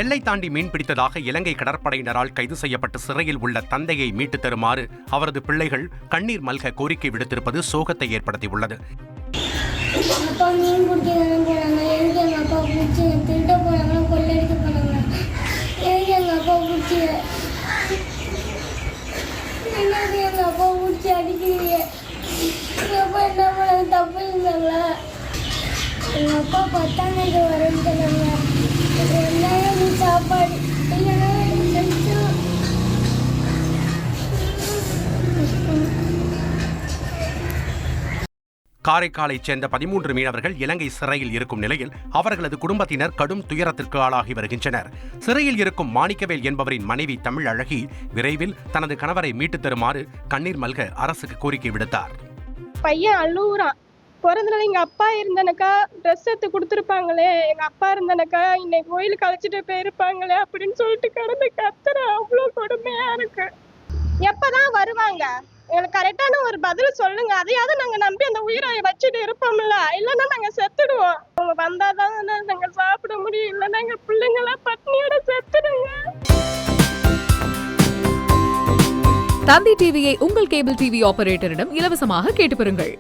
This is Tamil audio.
எல்லை தாண்டி மீன் பிடித்ததாக இலங்கை கடற்படையினரால் கைது செய்யப்பட்டு சிறையில் உள்ள தந்தையை மீட்டு தருமாறு அவரது பிள்ளைகள் கண்ணீர் மல்க கோரிக்கை விடுத்திருப்பது சோகத்தை ஏற்படுத்தியுள்ளது. அப்பா மீன் பிடிக்க போனாங்க, எனக்கு எங்கள் அப்பா பிடிச்சி திருட போனாங்க, கொள்ளடிக்க போனாங்க, எனக்கு எங்கள் அப்பா பிடிச்சி எனக்கு எங்கள் அப்பா பிடிச்சி அடிக்கிறீங்க. எங்கள் அப்பா என்ன பண்ணாங்க, தப்பு இருந்தாங்களா? எங்கள் அப்பா 10ஆம் தேதி வரேன்னு சொன்னாங்க. எல்லாரும் சாப்பாடு இல்லைன்னா காரைக்காலைச் சேர்ந்த 13 மீனவர்கள் இலங்கை சிறையில் இருக்கும் நிலையில் அவர்களது குடும்பத்தினர் கடும் துயரத்திற்கு ஆளாகி வருகின்றனர். சிறையில் இருக்கும் மாணிக்கவேல் என்பவரின் மனைவி தமிழ் அழகி விரைவில் தனது கணவரை மீட்டுத் தருமாறு கண்ணீர் மல்க அரசுக்கு கோரிக்கை விடுத்தார். பையன் அழுவுறான். பிறந்தனால எங்க அப்பா இருந்தனக்கா ட்ரெஸ் எடுத்து கொடுத்துருப்பாங்களே, எங்க அப்பா இருந்தனக்கா இன்னைக்கு கோயிலுக்கு அழைச்சிட்டு போயிருப்பாங்களே அப்படின்னு சொல்லிட்டு கடந்து கத்துற அவ்வளோ கொடுமையா இருக்கு. எப்பதான் வருவாங்க? எங்களுக்கு கரெக்டான ஒரு பதில் சொல்லுங்க. அதையாவது நாங்க நம்பி அந்த உயிரை வச்சுட்டு இருப்போம்ல, இல்லைன்னா நாங்க செத்துடுவோம். அவங்க வந்தாதான் நாங்க சாப்பிட முடியும், இல்லைன்னா எங்க பிள்ளைங்கள பட்னியோட செத்துடுங்க. தந்தி டிவியை உங்கள் கேபிள் டிவி ஆபரேட்டரிடம் இலவசமாக கேட்டு பெறுங்கள்.